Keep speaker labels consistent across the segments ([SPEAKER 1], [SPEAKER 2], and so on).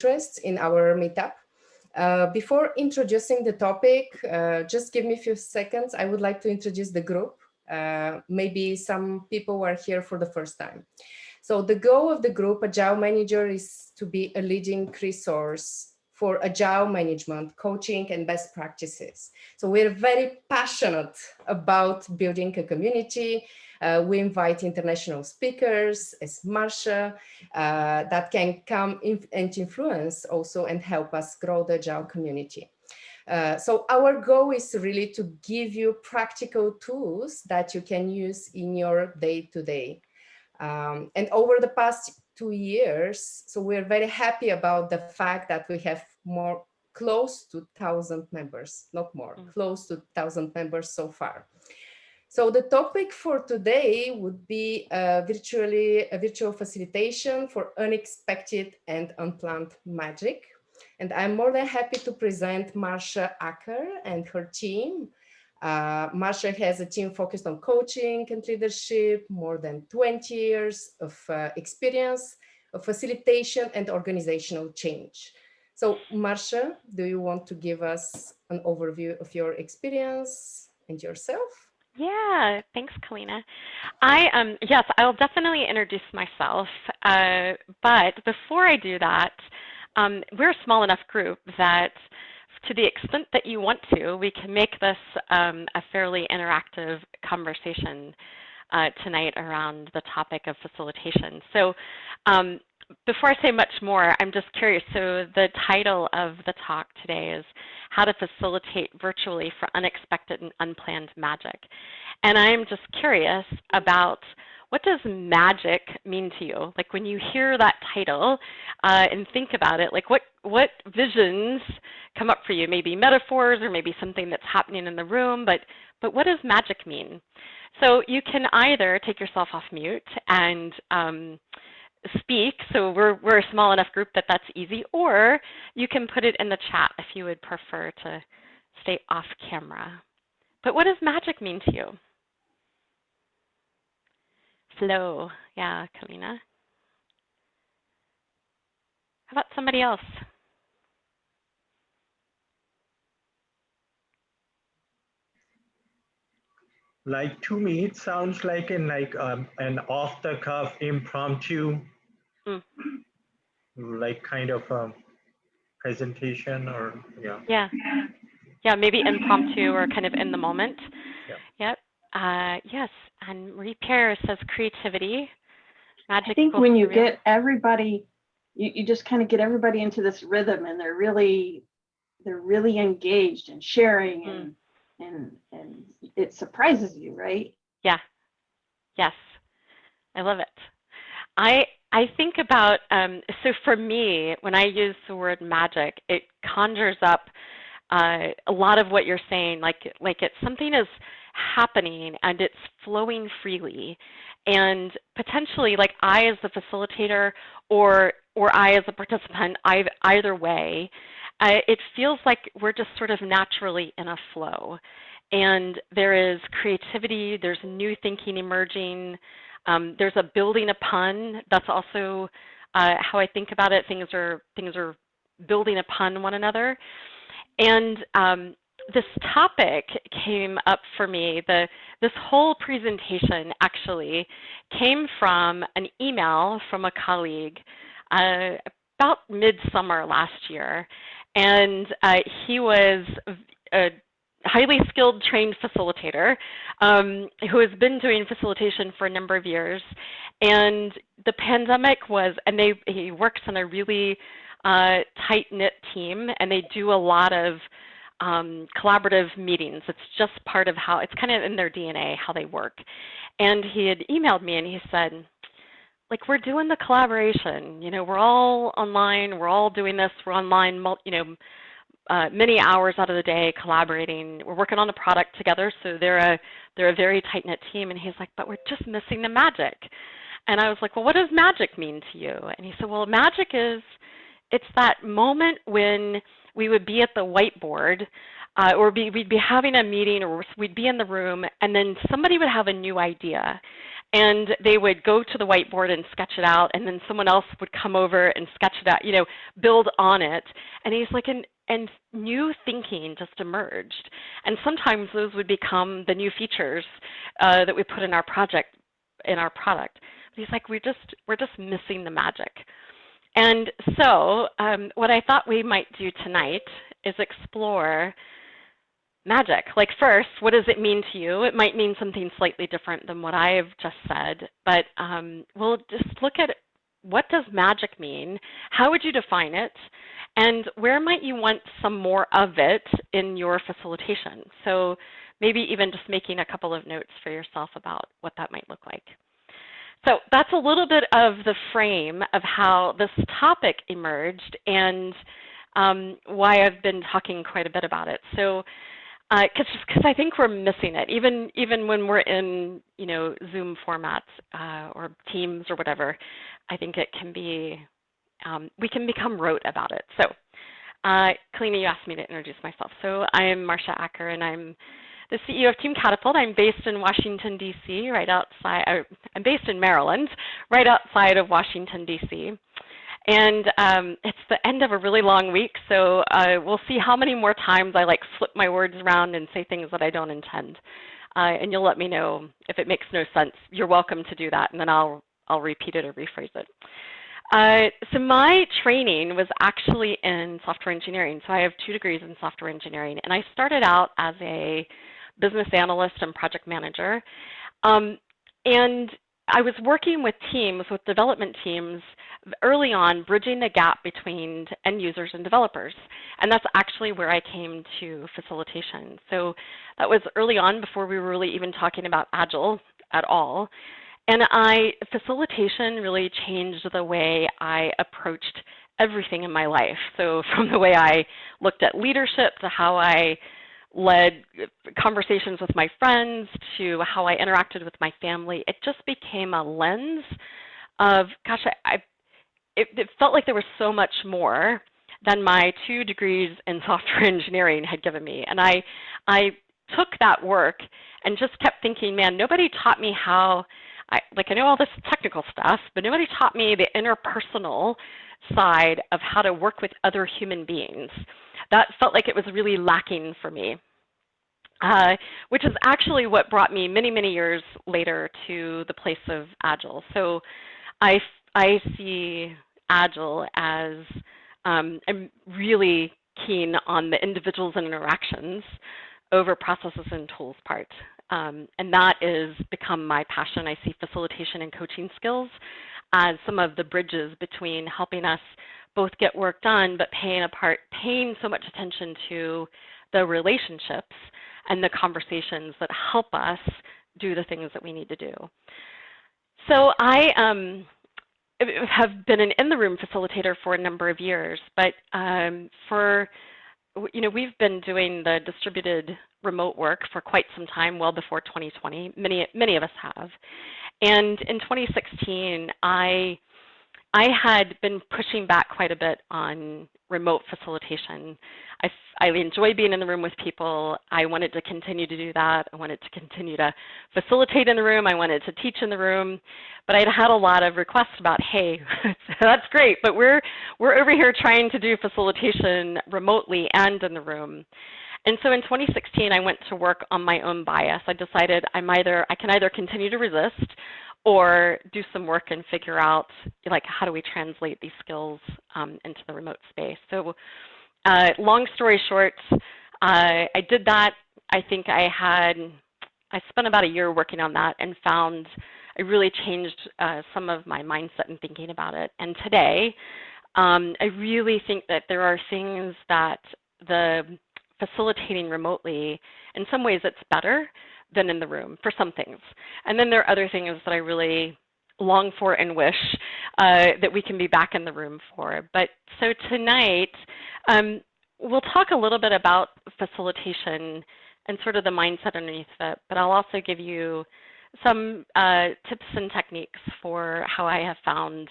[SPEAKER 1] interest in our meetup. Before introducing the topic, just give me a few seconds. I would like to introduce the group. Maybe some people are here for the first time. So the goal of the group Agile Manager is to be a leading resource for Agile management, coaching, and best practices. So we're very passionate about building a community. We invite international speakers as Marsha that can come and influence also and help us grow the Agile community. So our goal is really to give you practical tools that you can use in your day-to-day. And over the past 2 years, so we're very happy about the fact that we have close to 1,000 members, not more, close to 1,000 members so far. So the topic for today would be virtual facilitation for unexpected and unplanned magic. And I'm more than happy to present Marsha Acker and her team. Marsha has a team focused on coaching and leadership, more than 20 years of experience of facilitation and organizational change. So Marsha, do you want to give us an overview of your experience and yourself?
[SPEAKER 2] Yeah, thanks, Kalina. Yes, I'll definitely introduce myself, but before I do that, we're a small enough group that to the extent that you want to, we can make this a fairly interactive conversation tonight around the topic of facilitation. So before I say much more, I'm just curious. So the title of the talk today is How to Facilitate Virtually for Unexpected and Unplanned Magic. And I'm just curious about what does magic mean to you? Like when you hear that title and think about it, like what visions come up for you? Maybe metaphors or maybe something that's happening in the room, but what does magic mean? So you can either take yourself off mute and speak, so we're a small enough group that that's easy, or you can put it in the chat if you would prefer to stay off camera. But what does magic mean to you? Flow, yeah, Kalina. How about somebody else?
[SPEAKER 3] Like to me, it sounds like an off-the-cuff impromptu, like kind of presentation or
[SPEAKER 2] yeah, maybe impromptu or kind of in the moment. Yep. Yes, and Marie Pierre says creativity, magic.
[SPEAKER 4] I think when you get everybody, you just kind of get everybody into this rhythm, and they're really engaged and sharing, and it surprises you, right?
[SPEAKER 2] Yeah. Yes, I love it. I think about so for me, when I use the word magic, it conjures up a lot of what you're saying, like it's something is happening and it's flowing freely, and potentially like I as the facilitator or I as a participant, either way, it feels like we're just sort of naturally in a flow, and there is creativity, there's new thinking emerging, there's a building upon. That's also how I think about it. Things are building upon one another. And this topic came up for me. This whole presentation actually came from an email from a colleague about midsummer last year. And he was a highly skilled, trained facilitator who has been doing facilitation for a number of years. And the pandemic was, and he works on a really tight-knit team, and they do a lot of collaborative meetings. It's just part of how, it's kind of in their DNA, how they work. And he had emailed me and he said, like, we're doing the collaboration, we're all online, we're all doing this, we're online, many hours out of the day collaborating. We're working on a product together, so they're a very tight-knit team. And he's like, but we're just missing the magic. And I was like, well, what does magic mean to you? And he said, well, magic is, it's that moment when we would be at the whiteboard or we'd be having a meeting, or we'd be in the room, and then somebody would have a new idea. and they would go to the whiteboard and sketch it out, and then someone else would come over and sketch it out, you know, build on it. And he's like, and new thinking just emerged. And sometimes those would become the new features that we put in our project, in our product. But he's like, we're just missing the magic. And so what I thought we might do tonight is explore magic. Like, first, what does it mean to you? It might mean something slightly different than what I've just said, but we'll just look at what does magic mean? How would you define it? And where might you want some more of it in your facilitation? So maybe even just making a couple of notes for yourself about what that might look like. So that's a little bit of the frame of how this topic emerged and why I've been talking quite a bit about it. So, because I think we're missing it, even when we're in, you know, Zoom formats or Teams or whatever. I think it can be, we can become rote about it. So, Kalina, you asked me to introduce myself. So I'm Marsha Acker, and I'm the CEO of Team Catapult. I'm based in Washington, D.C., right outside, I'm based in Maryland, right outside of Washington, D.C. And it's the end of a really long week, so we'll see how many more times I like flip my words around and say things that I don't intend. And you'll let me know if it makes no sense. You're welcome to do that, and then I'll repeat it or rephrase it. So my training was actually in software engineering. So I have 2 degrees in software engineering, and I started out as a business analyst and project manager. And I was working with teams, with development teams, early on, bridging the gap between end users and developers. And that's actually where I came to facilitation. So that was early on, before we were really even talking about Agile at all. And facilitation really changed the way I approached everything in my life. So from the way I looked at leadership to how I led conversations with my friends to how I interacted with my family, it just became a lens of, gosh, it felt like there was so much more than my 2 degrees in software engineering had given me. And I took that work and just kept thinking, man, nobody taught me how, I know all this technical stuff, but nobody taught me the interpersonal side of how to work with other human beings. That felt like it was really lacking for me, which is actually what brought me many, many years later to the place of Agile. So I see Agile as I'm really keen on the individuals and interactions over processes and tools part. And that has become my passion. I see facilitation and coaching skills as some of the bridges between helping us both get work done, but paying so much attention to the relationships and the conversations that help us do the things that we need to do. So I have been an in-the-room facilitator for a number of years, but we've been doing the distributed remote work for quite some time, well before 2020. Many of us have. And in 2016, I had been pushing back quite a bit on remote facilitation. I enjoy being in the room with people. I wanted to continue to do that. I wanted to continue to facilitate in the room. I wanted to teach in the room. But I'd had a lot of requests about, hey, that's great, but we're over here trying to do facilitation remotely and in the room. And so in 2016, I went to work on my own bias. I decided I can either continue to resist or do some work and figure out, like, how do we translate these skills into the remote space. So long story short, I did that. I think I spent about a year working on that and found I really changed some of my mindset and thinking about it. And today, I really think that there are things that the facilitating remotely, in some ways it's better than in the room for some things. And then there are other things that I really long for and wish that we can be back in the room for. But so tonight, we'll talk a little bit about facilitation and sort of the mindset underneath it, but I'll also give you some tips and techniques for how I have found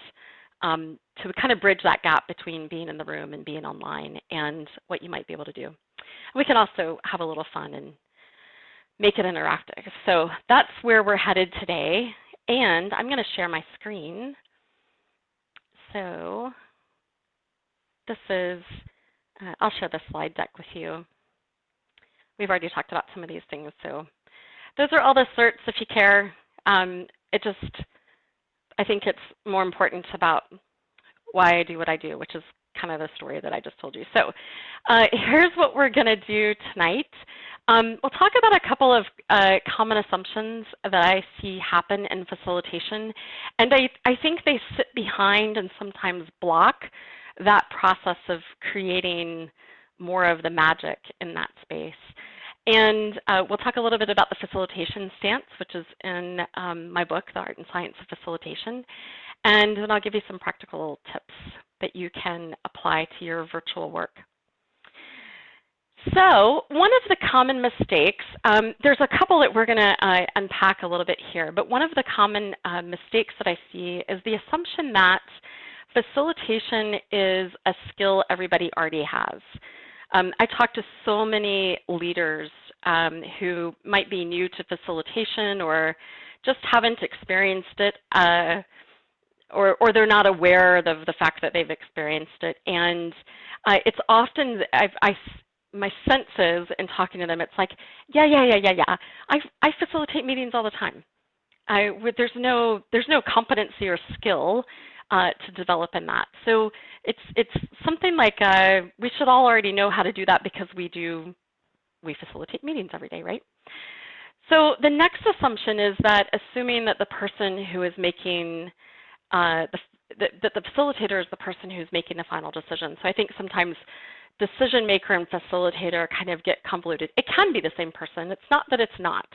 [SPEAKER 2] to kind of bridge that gap between being in the room and being online and what you might be able to do. We can also have a little fun and make it interactive. So that's where we're headed today. And I'm going to share my screen. So this is, I'll share the slide deck with you. We've already talked about some of these things. So those are all the certs if you care. I think it's more important about why I do what I do, which is kind of the story that I just told you. So here's what we're going to do tonight. We'll talk about a couple of common assumptions that I see happen in facilitation, and I think they sit behind and sometimes block that process of creating more of the magic in that space. And we'll talk a little bit about the facilitation stance, which is in my book, The Art and Science of Facilitation. And then I'll give you some practical tips that you can apply to your virtual work. So one of the common mistakes, there's a couple that we're going to unpack a little bit here, but one of the common mistakes that I see is the assumption that facilitation is a skill everybody already has. I talk to so many leaders who might be new to facilitation or just haven't experienced it, or they're not aware of the fact that they've experienced it. And it's often, my sense is in talking to them, it's like, yeah. I facilitate meetings all the time. There's no competency or skill to develop in that. So it's something like we should all already know how to do that because we facilitate meetings every day, right? So the next assumption is that assuming that the person who is making that the facilitator is the person who's making the final decision. So I think sometimes decision maker and facilitator kind of get convoluted. It can be the same person. It's not that it's not,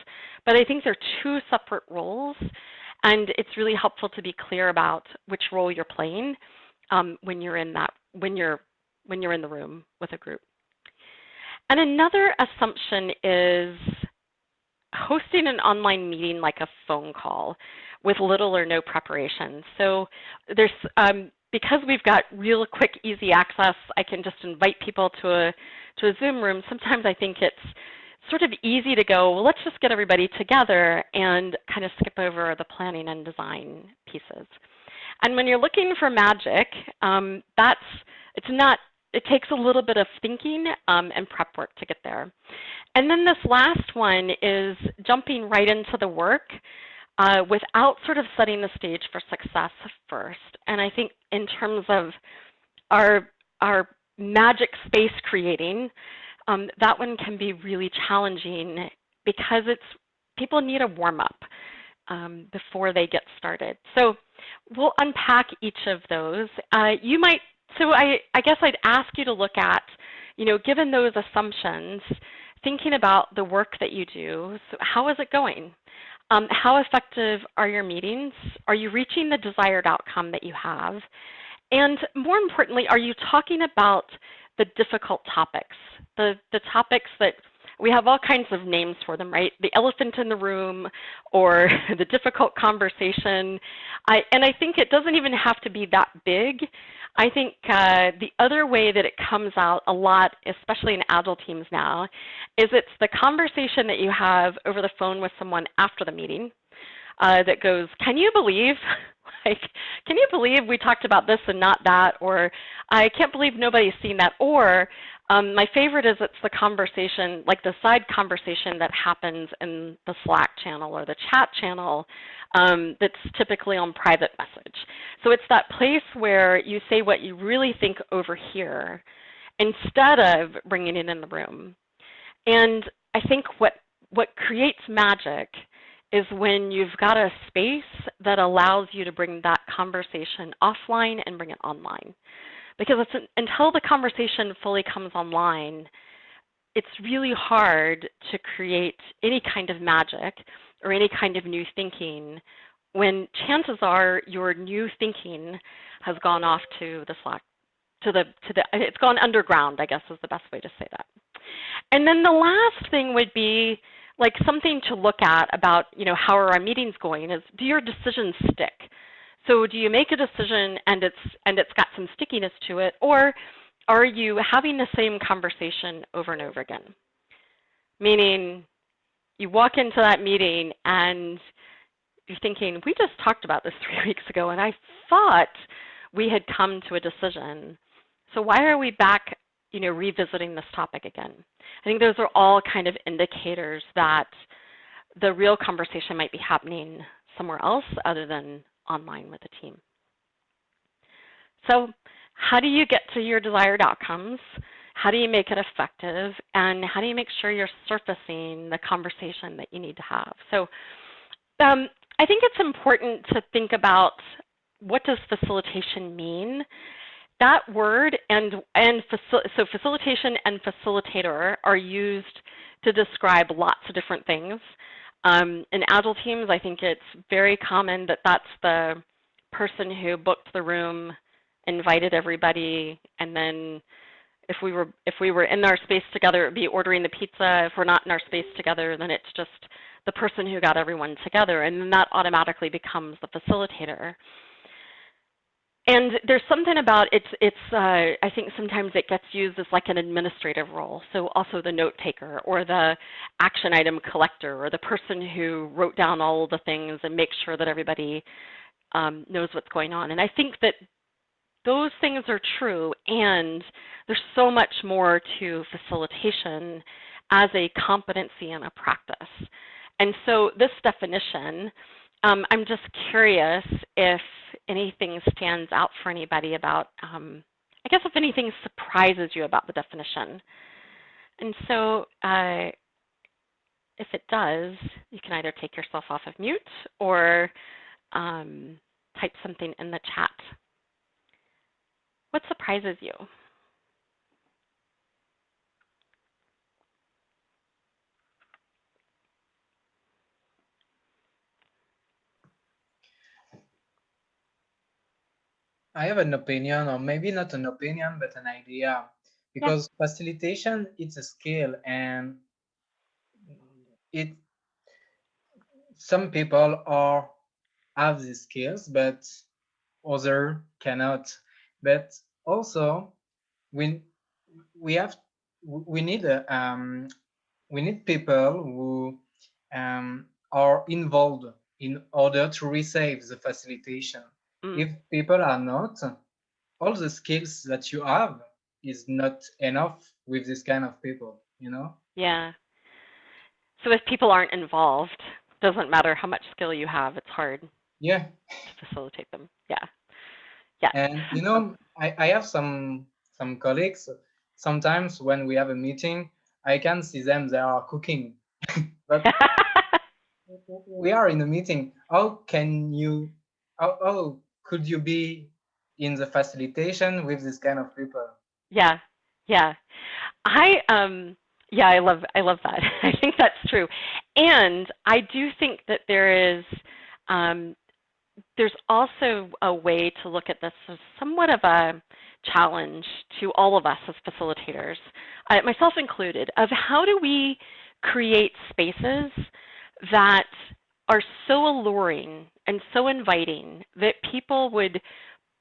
[SPEAKER 2] but I think they're two separate roles, and it's really helpful to be clear about which role you're playing when you're in the room with a group. And another assumption is hosting an online meeting like a phone call with little or no preparation. So there's because we've got real quick, easy access, I can just invite people to a Zoom room. Sometimes I think it's sort of easy to go, well, let's just get everybody together and kind of skip over the planning and design pieces. And when you're looking for magic, it takes a little bit of thinking and prep work to get there. And then this last one is jumping right into the work without sort of setting the stage for success first. And I think in terms of our magic space creating, that one can be really challenging because people need a warm-up before they get started. So we'll unpack each of those. So I guess I'd ask you to look at, given those assumptions, thinking about the work that you do. So how is it going? How effective are your meetings? Are you reaching the desired outcome that you have? And more importantly, are you talking about the difficult topics, the topics that we have all kinds of names for them, right? The elephant in the room or the difficult conversation. And I think it doesn't even have to be that big. I think the other way that it comes out a lot, especially in Agile teams now, is it's the conversation that you have over the phone with someone after the meeting that goes, can you believe? Can you believe we talked about this and not that? Or I can't believe nobody's seen that. Or my favorite is it's the conversation, like the side conversation that happens in the Slack channel or the chat channel that's typically on private message. So it's that place where you say what you really think over here instead of bringing it in the room. And I think what creates magic is when you've got a space that allows you to bring that conversation offline and bring it online. Because until the conversation fully comes online, it's really hard to create any kind of magic or any kind of new thinking when chances are your new thinking has gone off to the Slack, it's gone underground, I guess is the best way to say that. And then the last thing would be like something to look at about, how are our meetings going is, do your decisions stick? So do you make a decision and it's got some stickiness to it, or are you having the same conversation over and over again? Meaning you walk into that meeting and you're thinking, we just talked about this 3 weeks ago, and I thought we had come to a decision. So why are we back, revisiting this topic again? I think those are all kind of indicators that the real conversation might be happening somewhere else other than online with the team. So how do you get to your desired outcomes? How do you make it effective? And how do you make sure you're surfacing the conversation that you need to have? So I think it's important to think about, what does facilitation mean? That word so facilitation and facilitator are used to describe lots of different things. In Agile teams, I think it's very common that that's the person who booked the room, invited everybody, and then if we were in our space together, it would be ordering the pizza. If we're not in our space together, then it's just the person who got everyone together, and then that automatically becomes the facilitator. And there's something about I think sometimes it gets used as like an administrative role. So also the note taker or the action item collector or the person who wrote down all of the things and makes sure that everybody knows what's going on. And I think that those things are true, and there's so much more to facilitation as a competency and a practice. And so this definition, I'm just curious if anything stands out for anybody about, I guess if anything surprises you about the definition. And so if it does, you can either take yourself off of mute or type something in the chat. What surprises you?
[SPEAKER 5] I have an opinion, or maybe not an opinion, but an idea, because facilitation, it's a skill, and some people have these skills, but others cannot. But also, we need people who are involved in order to receive the facilitation. If people are not, all the skills that you have is not enough with this kind of people,
[SPEAKER 2] Yeah. So if people aren't involved, doesn't matter how much skill you have, it's hard to facilitate them. Yeah.
[SPEAKER 5] And I have some colleagues. Sometimes when we have a meeting, I can see them, they are cooking. But we are in a meeting. How could you be in the facilitation with this kind of people?
[SPEAKER 2] Yeah. I love that. I think that's true. And I do think that there's also a way to look at this as somewhat of a challenge to all of us as facilitators, myself included, of how do we create spaces that are so alluring and so inviting that people would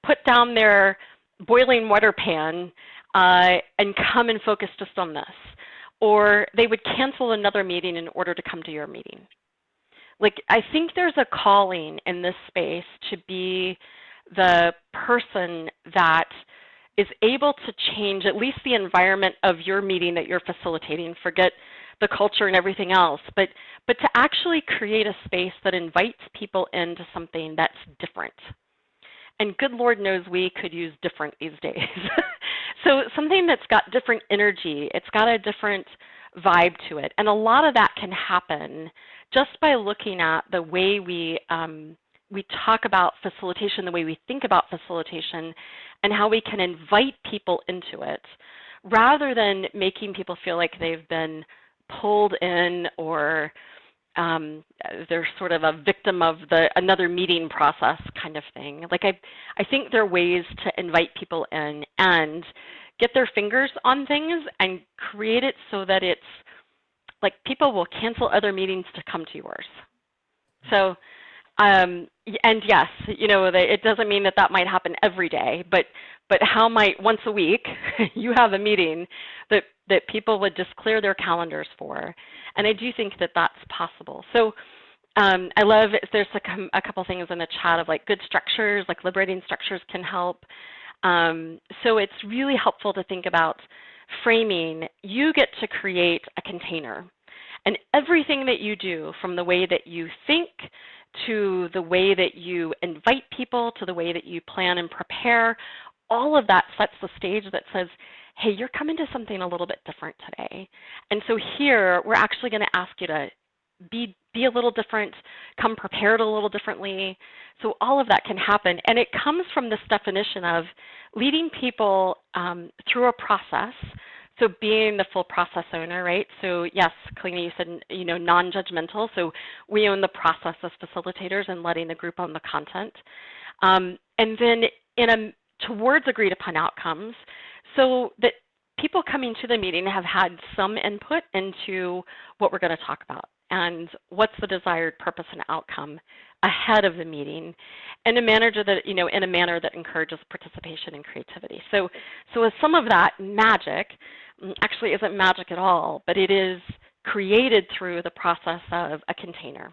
[SPEAKER 2] put down their boiling water pan and come and focus just on this, or they would cancel another meeting in order to come to your meeting. Like, I think there's a calling in this space to be the person that is able to change at least the environment of your meeting that you're facilitating. Forget the culture and everything else, but to actually create a space that invites people into something that's different. And good Lord knows we could use different these days. So something that's got different energy, it's got a different vibe to it. And a lot of that can happen just by looking at the way we talk about facilitation, the way we think about facilitation, and how we can invite people into it, rather than making people feel like they've been pulled in or they're sort of a victim of another meeting process kind of thing. Like, I think there are ways to invite people in and get their fingers on things and create it so that it's like people will cancel other meetings to come to yours. So, and yes, it doesn't mean that might happen every day, but how might once a week you have a meeting that people would just clear their calendars for. And I do think that that's possible. So I love, there's a couple things in the chat of like good structures, like liberating structures can help. So it's really helpful to think about framing. You get to create a container. And everything that you do, from the way that you think, to the way that you invite people, to the way that you plan and prepare, all of that sets the stage that says, hey, you're coming to something a little bit different today. And so here, we're actually going to ask you to be a little different, come prepared a little differently. So all of that can happen. And it comes from this definition of leading people through a process. So being the full process owner, right? So yes, Kalina, you said, non-judgmental. So we own the process as facilitators and letting the group own the content. And then towards agreed upon outcomes, so that people coming to the meeting have had some input into what we're going to talk about and what's the desired purpose and outcome ahead of the meeting, in a manner that encourages participation and creativity. So with some of that magic, actually isn't magic at all, but it is created through the process of a container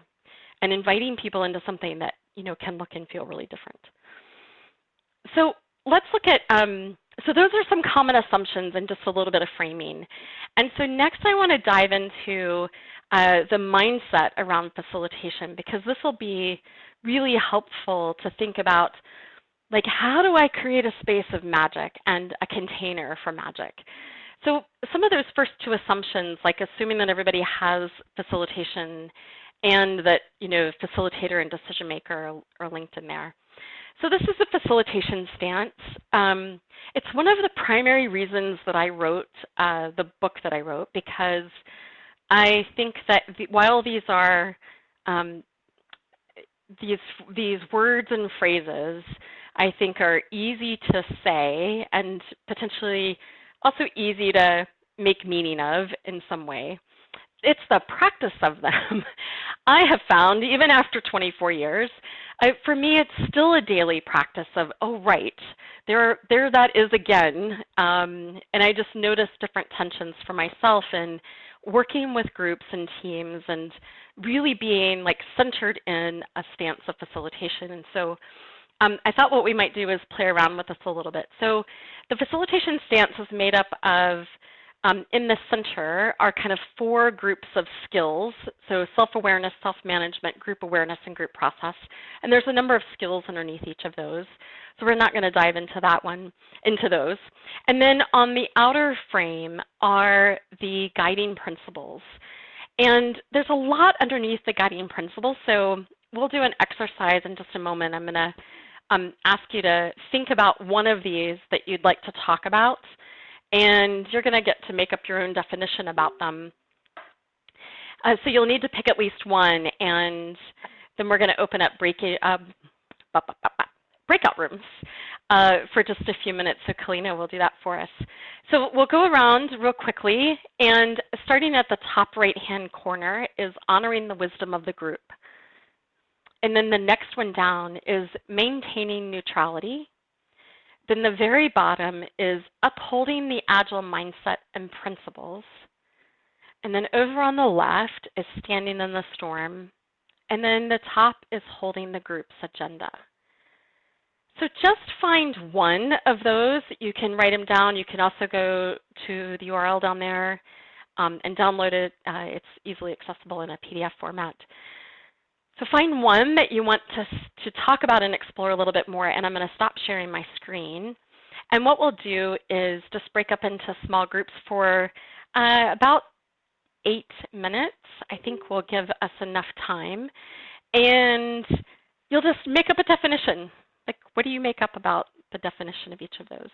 [SPEAKER 2] and inviting people into something that can look and feel really different. So let's look at, so those are some common assumptions and just a little bit of framing. And so next I want to dive into the mindset around facilitation, because this will be really helpful to think about, like, how do I create a space of magic and a container for magic? So some of those first two assumptions, like assuming that everybody has facilitation and that, facilitator and decision maker are linked in there. So this is the facilitation stance. It's one of the primary reasons that I wrote the book that I wrote, because I think that while these are these words and phrases, I think are easy to say and potentially also easy to make meaning of in some way, it's the practice of them. I have found, even after 24 years, for me, it's still a daily practice of, oh, right, there that is again. And I just notice different tensions for myself in working with groups and teams and really being like centered in a stance of facilitation. And so I thought what we might do is play around with this a little bit. So the facilitation stance is made up of, in the center are kind of 4 groups of skills. So self-awareness, self-management, group awareness, and group process. And there's a number of skills underneath each of those. So we're not going to dive into those. And then on the outer frame are the guiding principles. And there's a lot underneath the guiding principles. So we'll do an exercise in just a moment. I'm going to ask you to think about one of these that you'd like to talk about. And you're going to get to make up your own definition about them. So you'll need to pick at least one, and then we're going to open up breakout rooms for just a few minutes. So Kalina will do that for us. So we'll go around real quickly, and starting at the top right-hand corner is honoring the wisdom of the group. And then the next one down is maintaining neutrality. Then the very bottom is upholding the Agile mindset and principles. And then over on the left is standing in the storm. And then the top is holding the group's agenda. So just find one of those. You can write them down. You can also go to the URL down there and download it. It's easily accessible in a PDF format. So find one that you want to talk about and explore a little bit more, and I'm going to stop sharing my screen. And what we'll do is just break up into small groups for about 8 minutes. I think will give us enough time. And you'll just make up a definition. Like, what do you make up about the definition of each of those?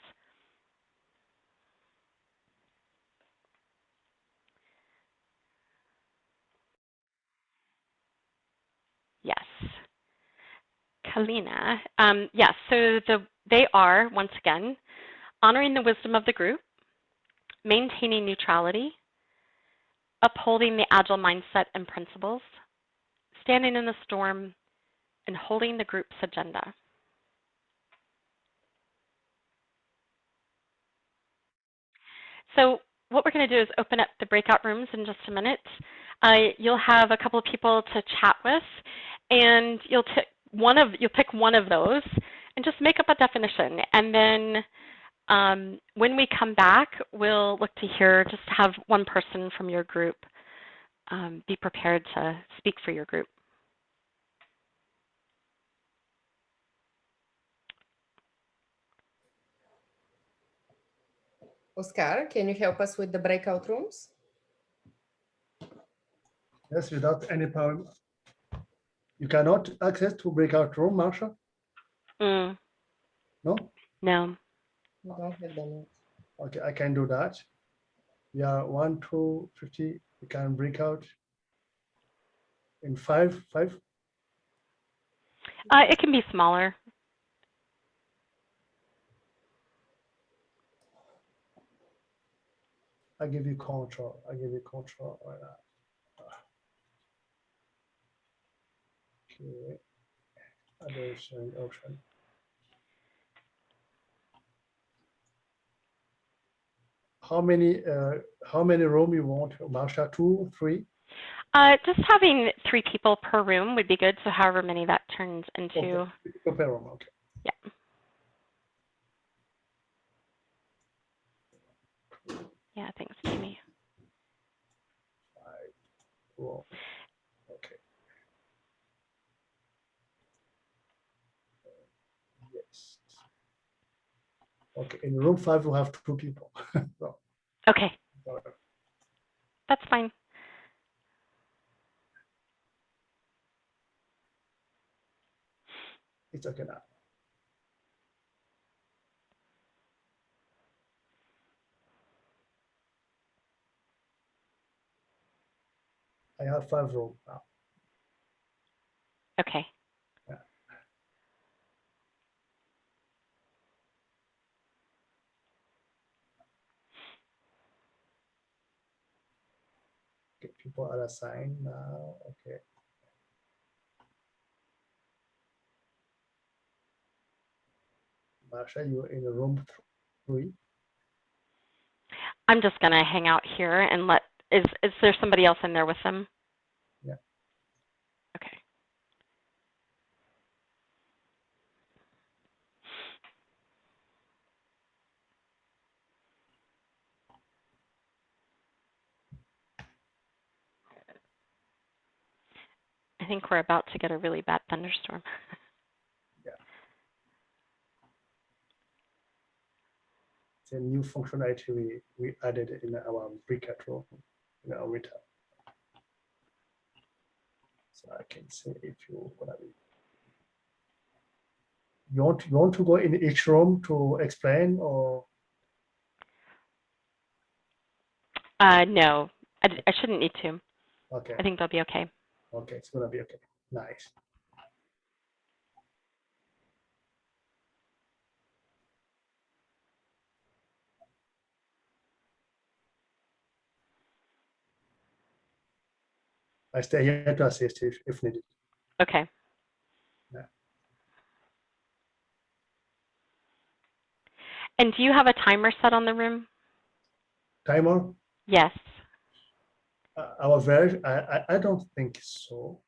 [SPEAKER 2] Yes. Kalina. Yes, so they are, once again, honoring the wisdom of the group, maintaining neutrality, upholding the Agile mindset and principles, standing in the storm, and holding the group's agenda. So what we're going to do is open up the breakout rooms in just a minute. you'll have a couple of people to chat with, and you'll pick one of those and just make up a definition. And then when we come back, we'll look to hear, just have one person from your group be prepared to speak for your group.
[SPEAKER 1] Oscar, can you help us with the breakout rooms?
[SPEAKER 6] Yes, without any problem. You cannot access to breakout room, Marsha?
[SPEAKER 2] No? No.
[SPEAKER 1] We don't have them yet.
[SPEAKER 6] Okay, I can do that. Yeah, 1 to 50, we can break out in five.
[SPEAKER 2] It can be smaller.
[SPEAKER 6] I give you control. I give you control right now. Okay. Other sharing option. How many room you want, Marsha? 2, 3?
[SPEAKER 2] Just having 3 people per room would be good. So however many that turns into.
[SPEAKER 6] Okay. 3 people per room. Okay.
[SPEAKER 2] Yeah. Yeah, thanks, Jamie.
[SPEAKER 6] 5 room. Okay. Yes. Okay. In room 5, we have 2 people. So,
[SPEAKER 2] Okay. That's fine.
[SPEAKER 6] it's okay now. I have 5 room now.
[SPEAKER 2] Okay.
[SPEAKER 6] Yeah. Okay, people are assigned now. Okay. Marsha, you're in room 3.
[SPEAKER 2] I'm just going to hang out here and let, is there somebody else in there with them?
[SPEAKER 6] Yeah.
[SPEAKER 2] Okay. I think we're about to get a really bad thunderstorm.
[SPEAKER 6] Yeah. It's a new functionality we added in our breakout room, in our meetup. So I can say if you want to be. You want to go in each room to explain, or?
[SPEAKER 2] No, I shouldn't need to.
[SPEAKER 6] Okay.
[SPEAKER 2] I think they'll be okay.
[SPEAKER 6] Okay, it's gonna be okay. Nice. I stay here to assist if needed.
[SPEAKER 2] Okay.
[SPEAKER 6] Yeah.
[SPEAKER 2] And do you have a timer set on the room?
[SPEAKER 6] Timer?
[SPEAKER 2] Yes.
[SPEAKER 6] Our version, I don't think so.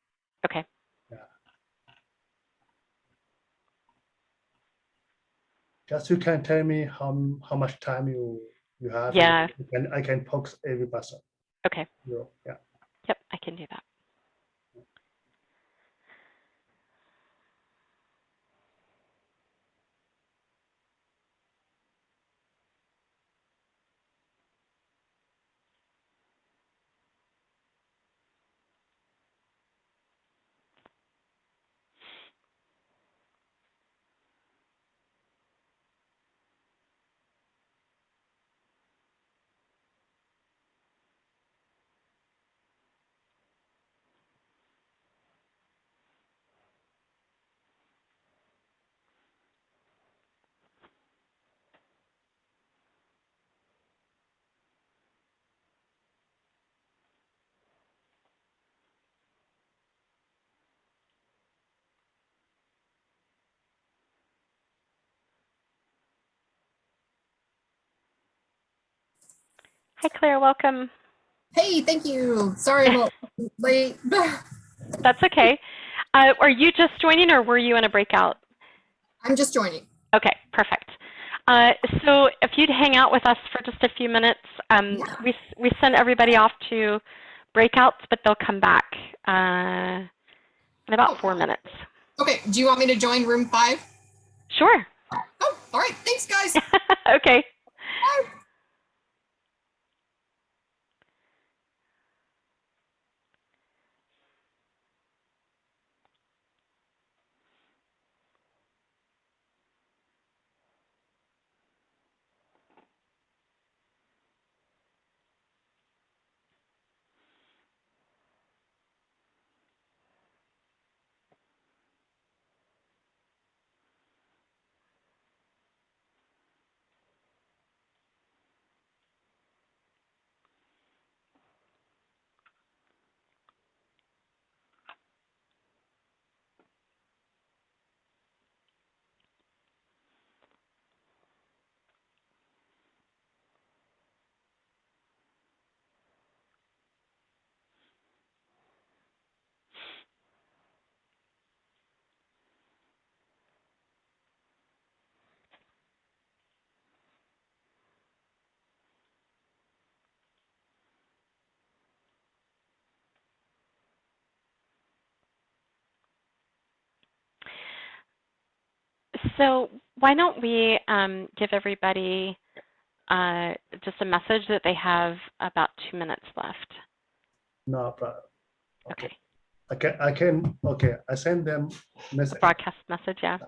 [SPEAKER 2] Okay.
[SPEAKER 6] Yeah. Just you can tell me how much time you have.
[SPEAKER 2] Yeah.
[SPEAKER 6] And I can post every person.
[SPEAKER 2] Okay.
[SPEAKER 6] Yeah.
[SPEAKER 2] Yep, I can do that. Hi, Claire. Welcome.
[SPEAKER 7] Hey, thank you. Sorry I'm a little late.
[SPEAKER 2] That's okay. Are you just joining, or were you in a breakout?
[SPEAKER 7] I'm just joining.
[SPEAKER 2] Okay, perfect. So if you'd hang out with us for just a few minutes, we send everybody off to breakouts, but they'll come back in about 4 minutes.
[SPEAKER 7] Okay, do you want me to join room 5?
[SPEAKER 2] Sure.
[SPEAKER 7] Oh, all right. Thanks, guys.
[SPEAKER 2] Okay.
[SPEAKER 7] Bye.
[SPEAKER 2] So why don't we give everybody just a message that they have about 2 minutes left.
[SPEAKER 6] No problem.
[SPEAKER 2] Okay.
[SPEAKER 6] I can, okay, I send them message.
[SPEAKER 2] A broadcast message, yeah.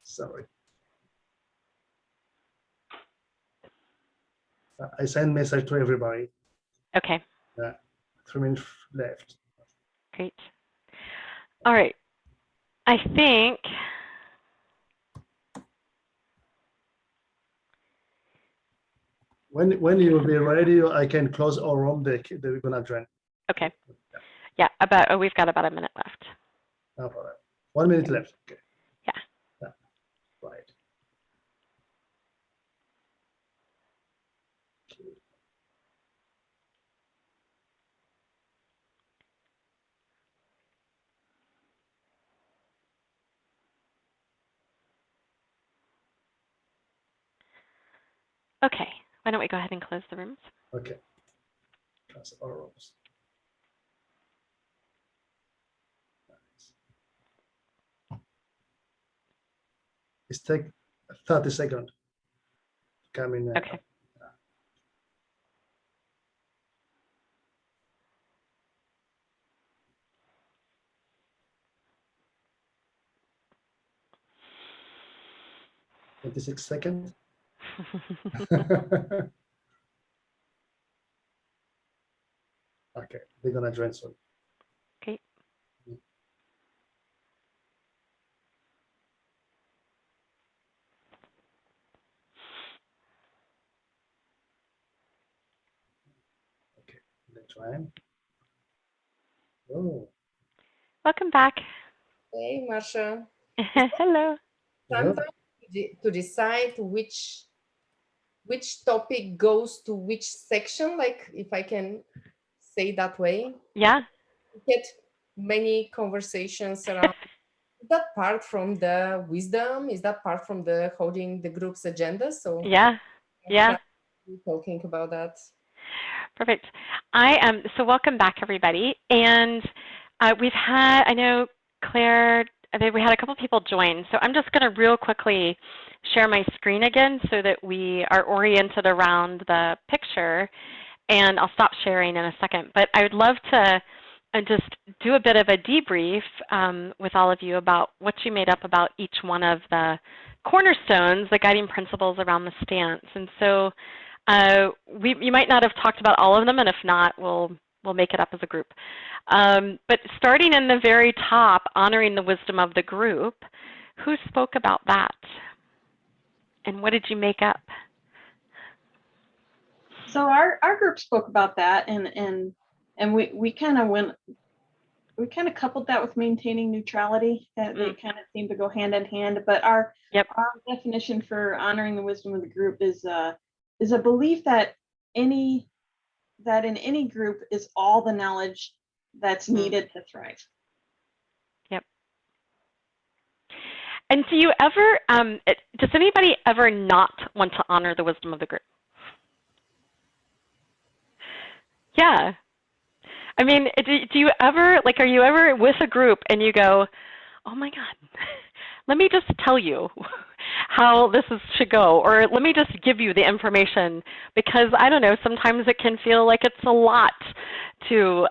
[SPEAKER 6] Sorry. I send message to everybody.
[SPEAKER 2] Okay.
[SPEAKER 6] 3 minutes left.
[SPEAKER 2] Great. All right. I think
[SPEAKER 6] when you will be ready, I can close our room. They're gonna join.
[SPEAKER 2] okay. Yeah, we've got about a minute left.
[SPEAKER 6] No problem. 1 minute left. Okay.
[SPEAKER 2] Yeah.
[SPEAKER 6] Right.
[SPEAKER 2] Okay. Why don't we go ahead and close the rooms?
[SPEAKER 6] Okay. Close our rooms. It's take 30 seconds. Coming.
[SPEAKER 2] Okay.
[SPEAKER 6] Twenty-six seconds. Okay, they're gonna join soon.
[SPEAKER 2] Okay.
[SPEAKER 6] Okay, let's try. Oh.
[SPEAKER 2] Welcome back.
[SPEAKER 1] Hey, Marsha.
[SPEAKER 2] Hello.
[SPEAKER 1] Sometimes you to decide which topic goes to which section, like if I can say that way.
[SPEAKER 2] Yeah.
[SPEAKER 1] Get many conversations around. Is that part from the wisdom? Is that part from the holding the group's agenda? So
[SPEAKER 2] Yeah. Yeah.
[SPEAKER 1] Talking about that.
[SPEAKER 2] Perfect. So welcome back, everybody. And we've had, I know Claire, we had a couple people join. So I'm just going to real quickly share my screen again so that we are oriented around the picture. And I'll stop sharing in a second. But I would love to just do a bit of a debrief with all of you about what you made up about each one of the cornerstones, the guiding principles around the stance. And so you might not have talked about all of them, and if not, we'll make it up as a group. But starting in the very top, honoring the wisdom of the group, who spoke about that? And what did you make up?
[SPEAKER 4] So our group spoke about that, and we kind of coupled that with maintaining neutrality. They kind of seem to go hand in hand. But our definition for honoring the wisdom of the group is a belief that in any group is all the knowledge that's needed to thrive.
[SPEAKER 2] Yep. And do you ever, does anybody ever not want to honor the wisdom of the group? Yeah. I mean, do you ever, like, are you ever with a group and you go, oh my God, let me just tell you how this should go, or let me just give you the information, because I don't know, sometimes it can feel like it's a lot to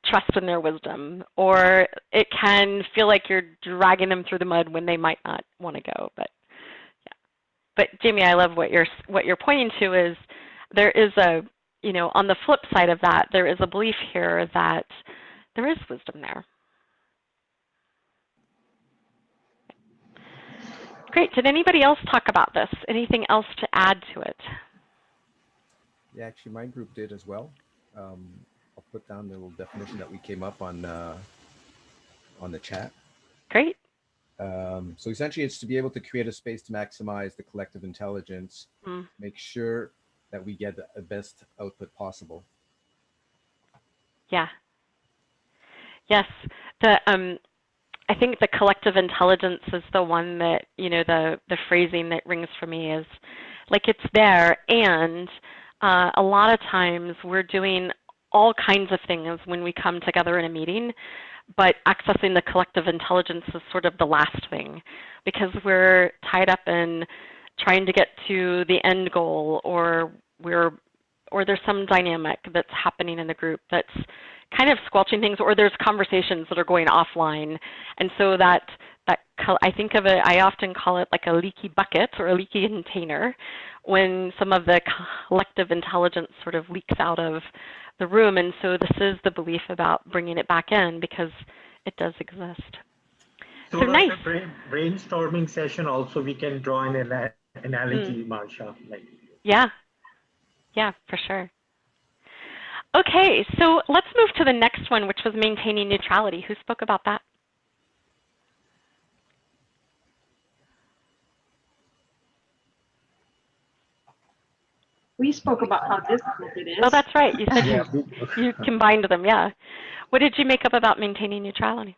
[SPEAKER 2] trust in their wisdom, or it can feel like you're dragging them through the mud when they might not want to go. But yeah. But Jamie, I love what you're pointing to is there is a, you know, on the flip side of that, there is a belief here that there is wisdom there. Great. Did anybody else talk about this? Anything else to add to it?
[SPEAKER 8] Yeah, actually, my group did as well. I'll put down the little definition that we came up on the chat.
[SPEAKER 2] Great.
[SPEAKER 8] So essentially, it's to be able to create a space to maximize the collective intelligence, make sure that we get the best output possible.
[SPEAKER 2] Yeah. Yes. I think the collective intelligence is the one that, you know, the phrasing that rings for me is like it's there, and a lot of times we're doing all kinds of things when we come together in a meeting, but accessing the collective intelligence is sort of the last thing, because we're tied up in trying to get to the end goal, or there's some dynamic that's happening in the group that's kind of squelching things, or there's conversations that are going offline. And so that I think of it, I often call it like a leaky bucket or a leaky container, when some of the collective intelligence sort of leaks out of the room. And so this is the belief about bringing it back in, because it does exist. So nice.
[SPEAKER 3] Brainstorming session also, we can draw an analogy, Marsha.
[SPEAKER 2] Yeah, for sure. Okay, so let's move to the next one, which was maintaining neutrality. Who spoke about that?
[SPEAKER 4] We spoke about how difficult it is.
[SPEAKER 2] Oh, that's right. You said you combined them, yeah. What did you make up about maintaining neutrality?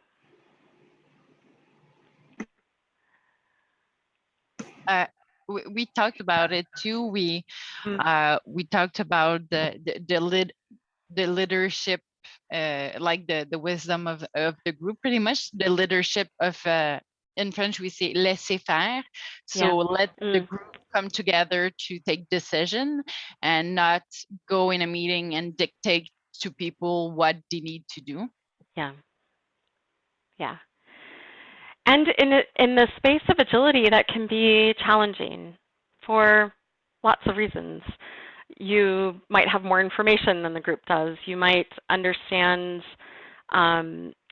[SPEAKER 9] We talked about it too. We talked about the leadership, like the wisdom of the group, pretty much the leadership of in French we say laisser faire. So let the group come together to take decision and not go in a meeting and dictate to people what they need to do.
[SPEAKER 2] Yeah. And in the space of agility, that can be challenging for lots of reasons. You might have more information than the group does. You might understand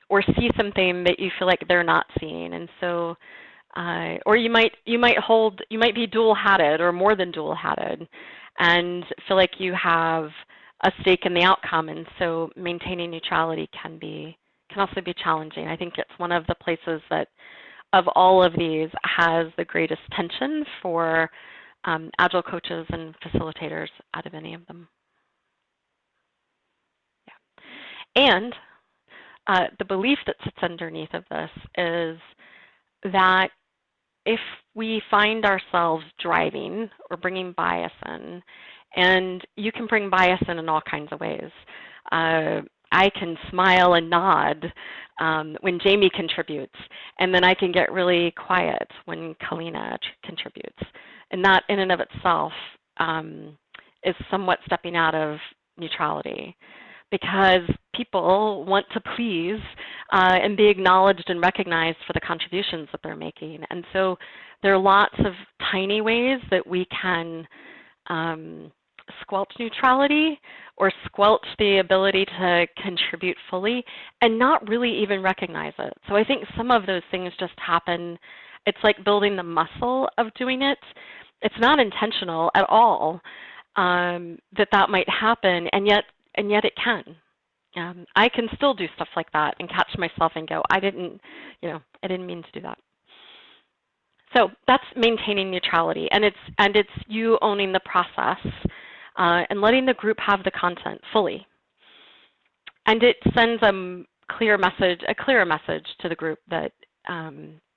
[SPEAKER 2] or see something that you feel like they're not seeing, and so, or you might be dual-hatted or more than dual-hatted, and feel like you have a stake in the outcome. And so, maintaining neutrality can also be challenging. I think it's one of the places that of all of these has the greatest tension for Agile coaches and facilitators out of any of them. Yeah. And the belief that sits underneath of this is that if we find ourselves driving or bringing bias in, and you can bring bias in all kinds of ways. I can smile and nod when Jamie contributes, and then I can get really quiet when Kalina contributes. And that in and of itself is somewhat stepping out of neutrality, because people want to please and be acknowledged and recognized for the contributions that they're making. And so there are lots of tiny ways that we can squelch neutrality or squelch the ability to contribute fully and not really even recognize it. So I think some of those things just happen. It's like building the muscle of doing it. It's not intentional at all that might happen, and yet it can. I can still do stuff like that and catch myself and go, I didn't mean to do that. So that's maintaining neutrality, and it's you owning the process and letting the group have the content fully. And it sends a clearer message to the group that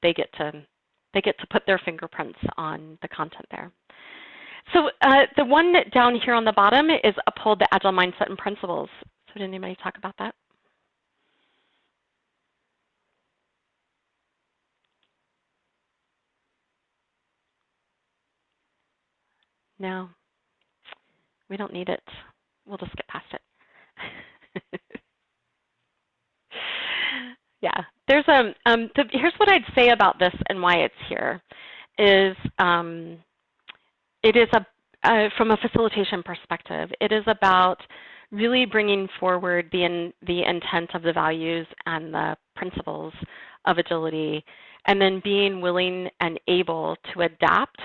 [SPEAKER 2] they get to put their fingerprints on the content there. So the one down here on the bottom is uphold the Agile mindset and principles. So did anybody talk about that? No, we don't need it. We'll just get past it. Yeah, there's here's what I'd say about this and why it's here is it is from a facilitation perspective, it is about really bringing forward the intent of the values and the principles of agility, and then being willing and able to adapt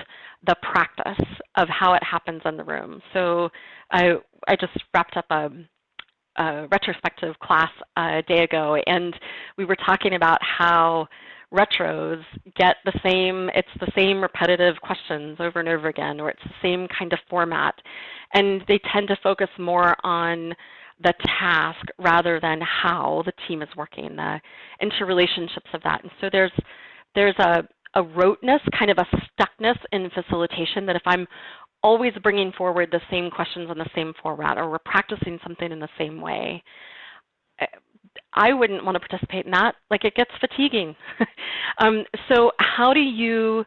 [SPEAKER 2] the practice of how it happens in the room. So I just wrapped up a retrospective class a day ago, and we were talking about how retros get it's the same repetitive questions over and over again, or it's the same kind of format, and they tend to focus more on the task rather than how the team is working, the interrelationships of that. And so there's a roteness, kind of a stuckness in facilitation, that if I'm always bringing forward the same questions in the same format, or we're practicing something in the same way, I wouldn't want to participate in that. Like, it gets fatiguing. So how do you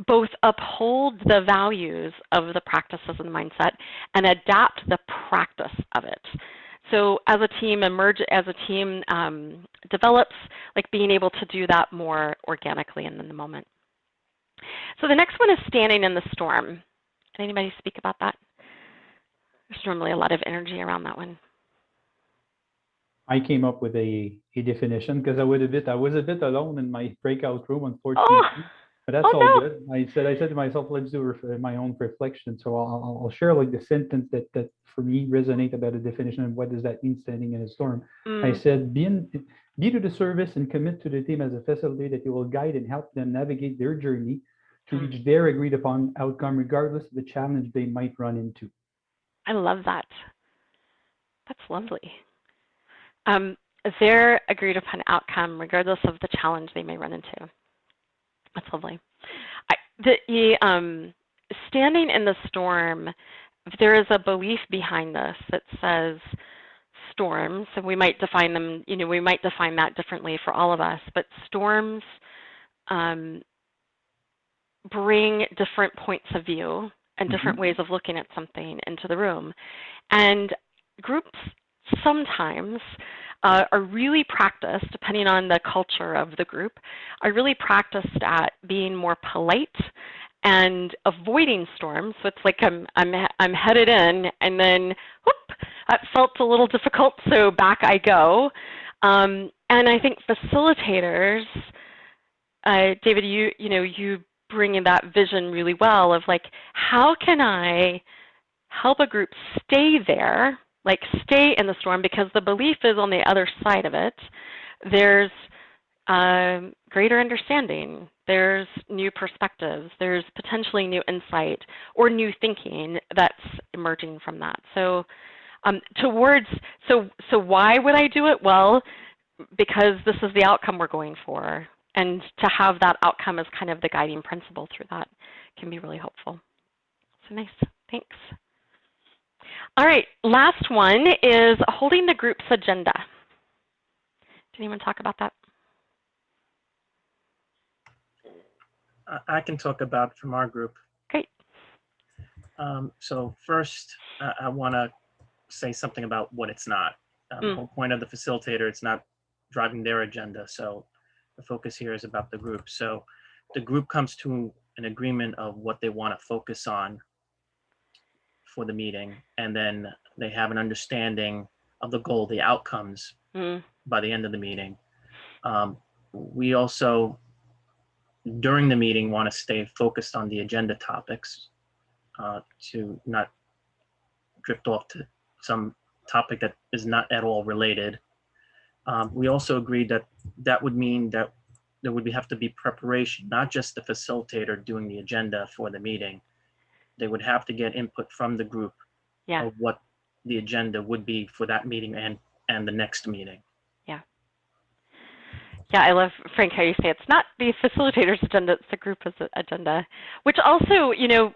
[SPEAKER 2] both uphold the values of the practices and mindset and adapt the practice of it? So as a team develops, like being able to do that more organically and in the moment. So the next one is standing in the storm. Can anybody speak about that? There's normally a lot of energy around that one.
[SPEAKER 10] I came up with a definition because I was a bit alone in my breakout room, unfortunately.
[SPEAKER 2] Oh.
[SPEAKER 10] But that's all good. I said to myself, let's do my own reflection. So I'll share like the sentence that for me resonate about a definition of what does that mean, standing in a storm. I said, be to the service and commit to the team as a facilitator that you will guide and help them navigate their journey to reach their agreed upon outcome, regardless of the challenge they might run into.
[SPEAKER 2] I love that. That's lovely. Their agreed upon outcome, regardless of the challenge they may run into. That's lovely. Standing in the storm, there is a belief behind this that says storms, and we might define them, we might define that differently for all of us, but storms bring different points of view and different ways of looking at something into the room. And groups sometimes are really practiced, depending on the culture of the group, are really practiced at being more polite and avoiding storms. So it's like I'm headed in, and then whoop, that felt a little difficult, so back I go. And I think facilitators, David, you bring in that vision really well of like, how can I help a group stay there? Like, stay in the storm, because the belief is on the other side of it. There's greater understanding. There's new perspectives. There's potentially new insight or new thinking that's emerging from that. So so why would I do it? Well, because this is the outcome we're going for. And to have that outcome as kind of the guiding principle through that can be really helpful. So nice, thanks. All right, last one is holding the group's agenda. Did anyone talk about that?
[SPEAKER 11] I can talk about it from our group.
[SPEAKER 2] Great.
[SPEAKER 11] So first, I want to say something about what it's not. The whole point of the facilitator, it's not driving their agenda. So the focus here is about the group. So the group comes to an agreement of what they want to focus on for the meeting, and then they have an understanding of the goal, the outcomes by the end of the meeting. We also, during the meeting, want to stay focused on the agenda topics to not drift off to some topic that is not at all related. We also agreed that that would mean that there would have to be preparation, not just the facilitator doing the agenda for the meeting. They would have to get input from the group of what the agenda would be for that meeting and the next meeting.
[SPEAKER 2] Yeah, I love, Frank, how you say it's not the facilitator's agenda, it's the group's agenda, which also, you know,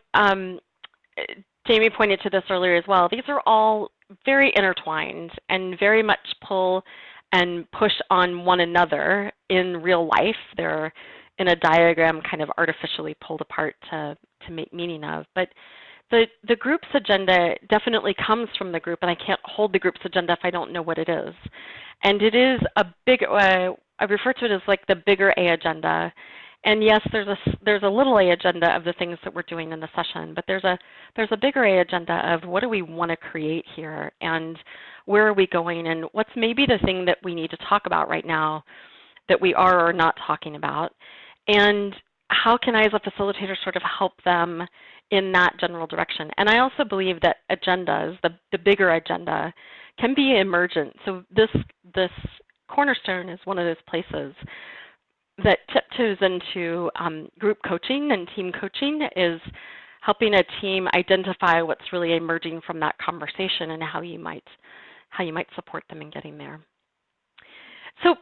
[SPEAKER 2] Jamie pointed to this earlier as well. These are all very intertwined and very much pull and push on one another in real life. They're in a diagram kind of artificially pulled apart to make meaning of. But the group's agenda definitely comes from the group, and I can't hold the group's agenda if I don't know what it is. And it is a big, I refer to it as like the bigger A agenda. And yes, there's a little A agenda of the things that we're doing in the session, but there's a bigger A agenda of what do we want to create here, and where are we going, and what's maybe the thing that we need to talk about right now that we are or not talking about, and how can I as a facilitator sort of help them in that general direction. And I also believe that agendas, the bigger agenda, can be emergent. So this cornerstone is one of those places that tiptoes into group coaching and team coaching, is helping a team identify what's really emerging from that conversation and how you might support them in getting there. So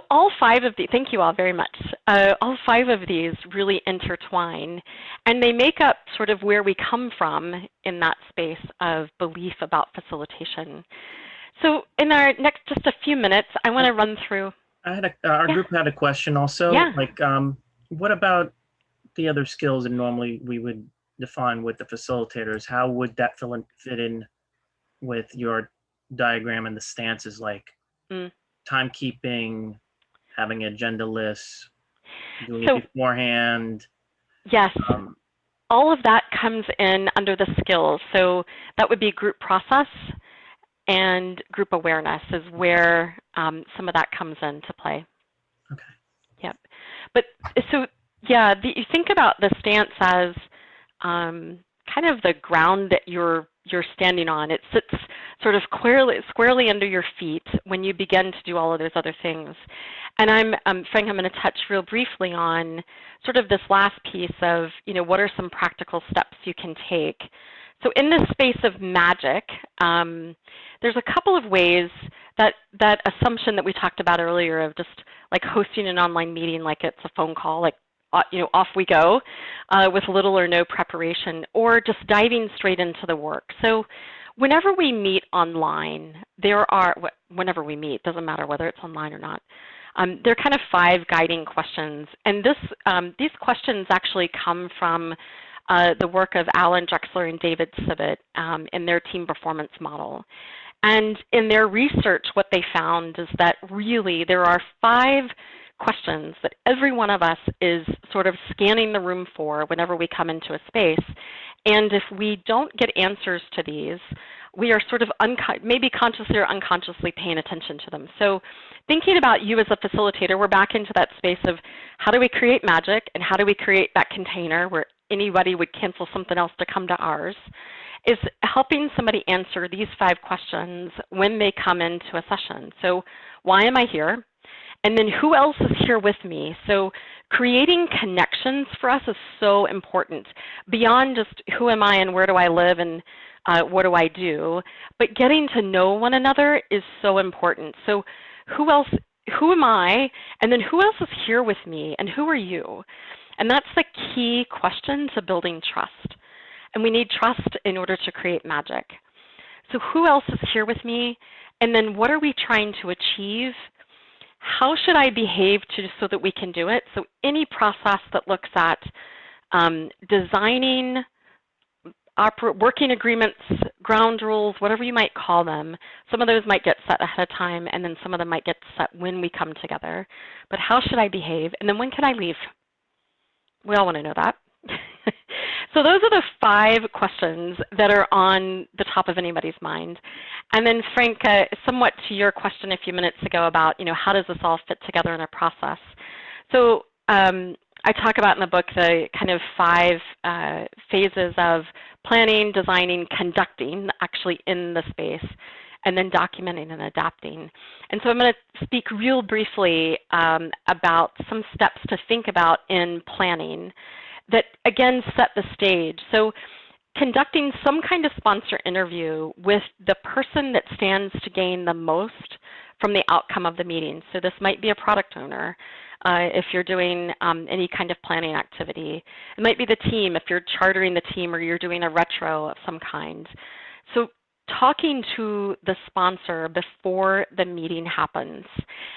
[SPEAKER 2] all five of these, thank you all very much. All five of these really intertwine, and they make up sort of where we come from in that space of belief about facilitation. So in our next just a few minutes, I want to run through.
[SPEAKER 11] Our group had a question also. Like, what about the other skills that normally we would define with the facilitators? How would that fit in with your diagram and the stances, like timekeeping, having agenda lists, doing it beforehand?
[SPEAKER 2] Yes. All of that comes in under the skills. So that would be group process, and group awareness is where some of that comes into play.
[SPEAKER 11] Okay.
[SPEAKER 2] Yep. But so, yeah, you think about the stance as kind of the ground that you're standing on. It sits sort of squarely under your feet when you begin to do all of those other things. And Frank, I'm going to touch real briefly on sort of this last piece of, you know, what are some practical steps you can take. So in this space of magic, there's a couple of ways that assumption that we talked about earlier of just like hosting an online meeting like it's a phone call, like, you know, off we go with little or no preparation, or just diving straight into the work. So whenever we meet online, whenever we meet, doesn't matter whether it's online or not, there are kind of 5 guiding questions. And these questions actually come from the work of Alan Drexler and David Sibbett in their team performance model. And in their research, what they found is that really there are 5 questions that every one of us is sort of scanning the room for whenever we come into a space. And if we don't get answers to these, we are sort of maybe consciously or unconsciously paying attention to them. So thinking about you as a facilitator, we're back into that space of how do we create magic and how do we create that container where anybody would cancel something else to come to ours, is helping somebody answer these 5 questions when they come into a session. So why am I here? And then who else is here with me? So creating connections for us is so important, beyond just who am I and where do I live and what do I do, but getting to know one another is so important. So who else, who am I, and then who else is here with me, and who are you? And that's the key question to building trust. And we need trust in order to create magic. So who else is here with me, and then what are we trying to achieve? How should I behave so that we can do it? So any process that looks at designing working agreements, ground rules, whatever you might call them, some of those might get set ahead of time, and then some of them might get set when we come together. But how should I behave? And then when can I leave? We all want to know that. So those are the 5 questions that are on the top of anybody's mind. And then Frank, somewhat to your question a few minutes ago about, how does this all fit together in a process? So I talk about in the book the kind of 5 phases of planning, designing, conducting, actually in the space, and then documenting and adapting. And so I'm going to speak real briefly about some steps to think about in planning that, again, set the stage. So conducting some kind of sponsor interview with the person that stands to gain the most from the outcome of the meeting. So this might be a product owner if you're doing any kind of planning activity. It might be the team if you're chartering the team or you're doing a retro of some kind. So talking to the sponsor before the meeting happens.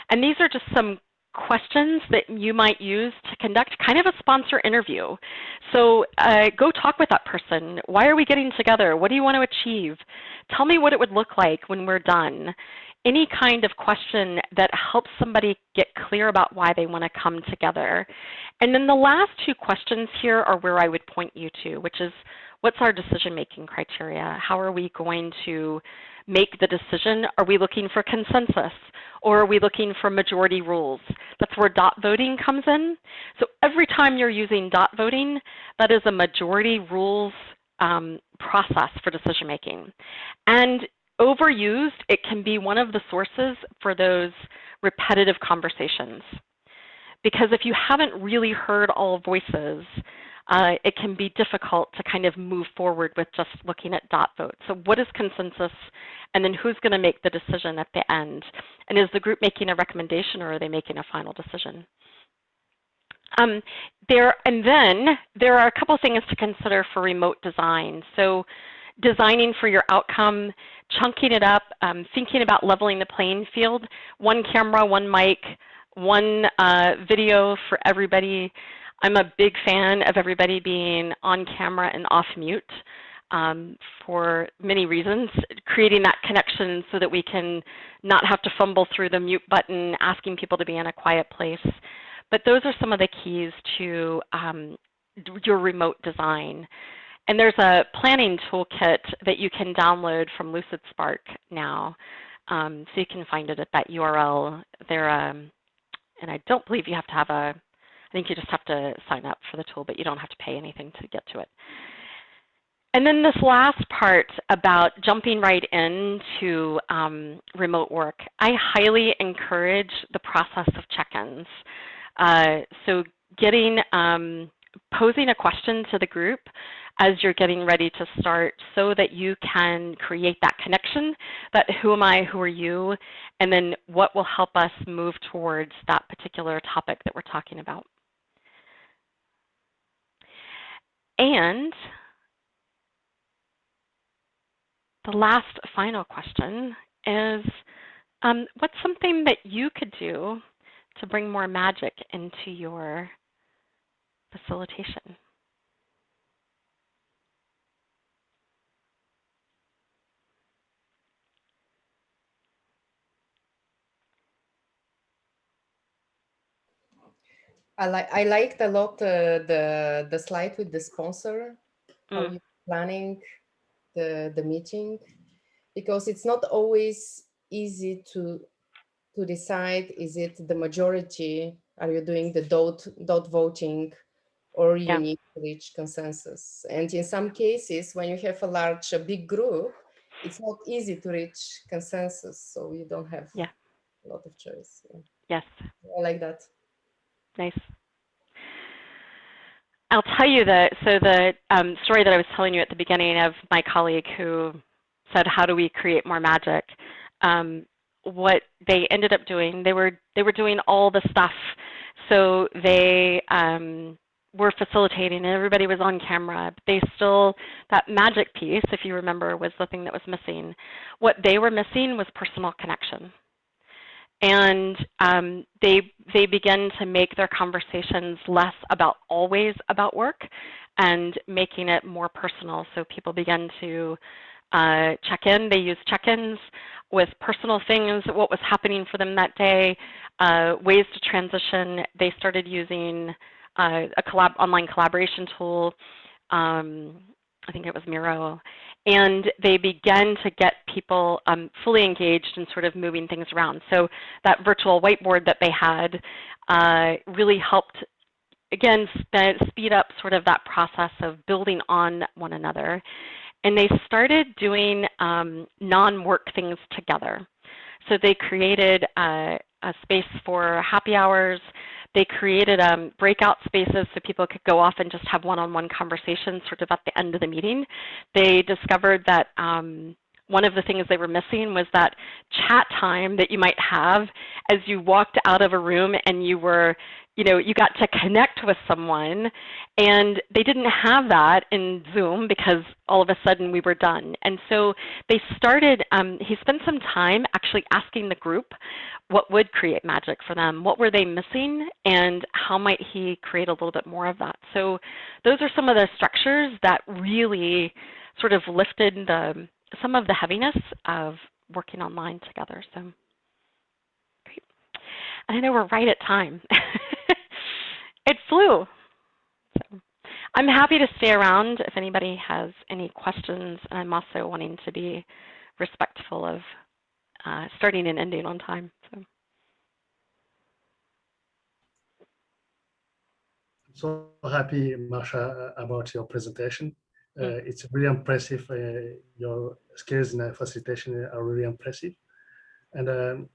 [SPEAKER 2] And these are just some questions that you might use to conduct kind of a sponsor interview. So go talk with that person. Why are we getting together? What do you want to achieve? Tell me what it would look like when we're done. Any kind of question that helps somebody get clear about why they want to come together. And then the last 2 questions here are where I would point you to, which is, what's our decision-making criteria? How are we going to make the decision? Are we looking for consensus, or are we looking for majority rules? That's where dot voting comes in. So every time you're using dot voting, that is a majority rules process for decision-making. And overused, it can be one of the sources for those repetitive conversations. Because if you haven't really heard all voices, it can be difficult to kind of move forward with just looking at dot vote. So what is consensus, and then who's going to make the decision at the end? And is the group making a recommendation, or are they making a final decision? And then there are a couple things to consider for remote design. So designing for your outcome, chunking it up, thinking about leveling the playing field, 1 camera, 1 mic, 1 video for everybody. I'm a big fan of everybody being on camera and off mute for many reasons, creating that connection so that we can not have to fumble through the mute button, asking people to be in a quiet place. But those are some of the keys to your remote design. And there's a planning toolkit that you can download from LucidSpark now. So you can find it at that URL there. And I don't believe you have to have I think you just have to sign up for the tool, but you don't have to pay anything to get to it. And then this last part about jumping right into remote work, I highly encourage the process of check-ins. So posing a question to the group as you're getting ready to start so that you can create that connection, that who am I, who are you, and then what will help us move towards that particular topic that we're talking about. And the last final question is, what's something that you could do to bring more magic into your facilitation?
[SPEAKER 1] I liked a lot the slide with the sponsor, how you're planning the meeting, because it's not always easy to decide, is it the majority, are you doing the dot voting, or you need to reach consensus. And in some cases, when you have a big group, it's not easy to reach consensus, so you don't have a lot of choice.
[SPEAKER 2] Yes.
[SPEAKER 1] I like that.
[SPEAKER 2] Nice. I'll tell you that, so the story that I was telling you at the beginning of my colleague who said, how do we create more magic? What they ended up doing, they were doing all the stuff. So they were facilitating and everybody was on camera. But they still, that magic piece, if you remember, was the thing that was missing. What they were missing was personal connection. And they begin to make their conversations less about always about work and making it more personal. So people begin to check in. They use check-ins with personal things, what was happening for them that day, ways to transition. They started using a online collaboration tool. I think it was Miro, and they began to get people fully engaged in sort of moving things around. So that virtual whiteboard that they had really helped, again, speed up sort of that process of building on one another. And they started doing non-work things together. So they created a space for happy hours. They created breakout spaces so people could go off and just have one-on-one conversations sort of at the end of the meeting. They discovered that one of the things they were missing was that chat time that you might have as you walked out of a room and you were, you got to connect with someone, and they didn't have that in Zoom because all of a sudden we were done. And so they started, he spent some time actually asking the group what would create magic for them, what were they missing, and how might he create a little bit more of that. So those are some of the structures that really sort of lifted some of the heaviness of working online together. So great. And I know we're right at time. It flew. So I'm happy to stay around if anybody has any questions. I'm also wanting to be respectful of starting and ending on time.
[SPEAKER 6] So happy, Marsha, about your presentation. It's really impressive. Your skills in facilitation are really impressive. And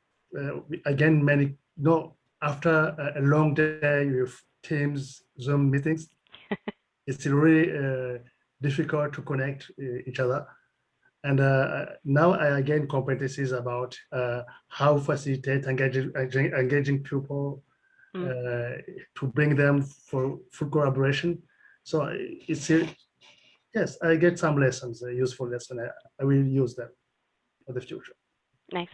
[SPEAKER 6] again, after a long day with Teams, Zoom meetings, it's really difficult to connect each other. And now I gain competencies about how facilitate engaging people to bring them for full collaboration. So yes, I get some lessons, useful lessons. I will use them for the future.
[SPEAKER 2] Nice.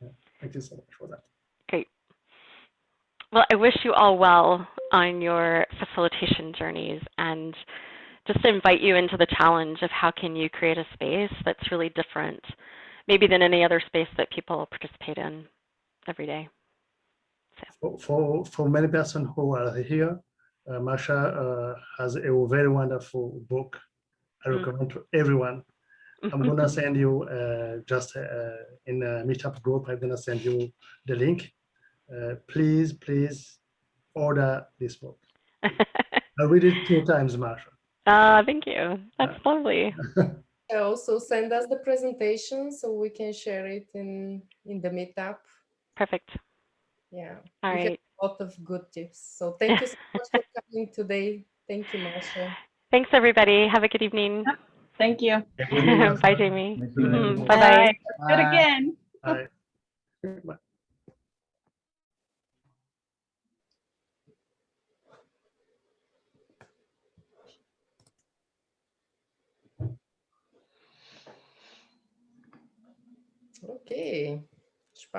[SPEAKER 6] Yeah, thank you so much for that.
[SPEAKER 2] Great. Well, I wish you all well on your facilitation journeys, and just to invite you into the challenge of how can you create a space that's really different, maybe than any other space that people participate in every day.
[SPEAKER 6] So. For many persons who are here, Marsha has a very wonderful book. I recommend to everyone. I'm gonna send you just in a meetup group. I'm gonna send you the link. Please order this book. I read it 2 times, Marsha.
[SPEAKER 2] Thank you. That's lovely.
[SPEAKER 1] Also send us the presentation so we can share it in the meetup.
[SPEAKER 2] Perfect.
[SPEAKER 1] Yeah.
[SPEAKER 2] All right.
[SPEAKER 1] A lot of good tips. So thank you so much for coming today. Thank you, Marsha.
[SPEAKER 2] Thanks, everybody. Have a good evening.
[SPEAKER 4] Thank you.
[SPEAKER 2] Bye, Jamie. Bye-bye.
[SPEAKER 4] Bye. Good again.
[SPEAKER 6] Bye.
[SPEAKER 1] Okay.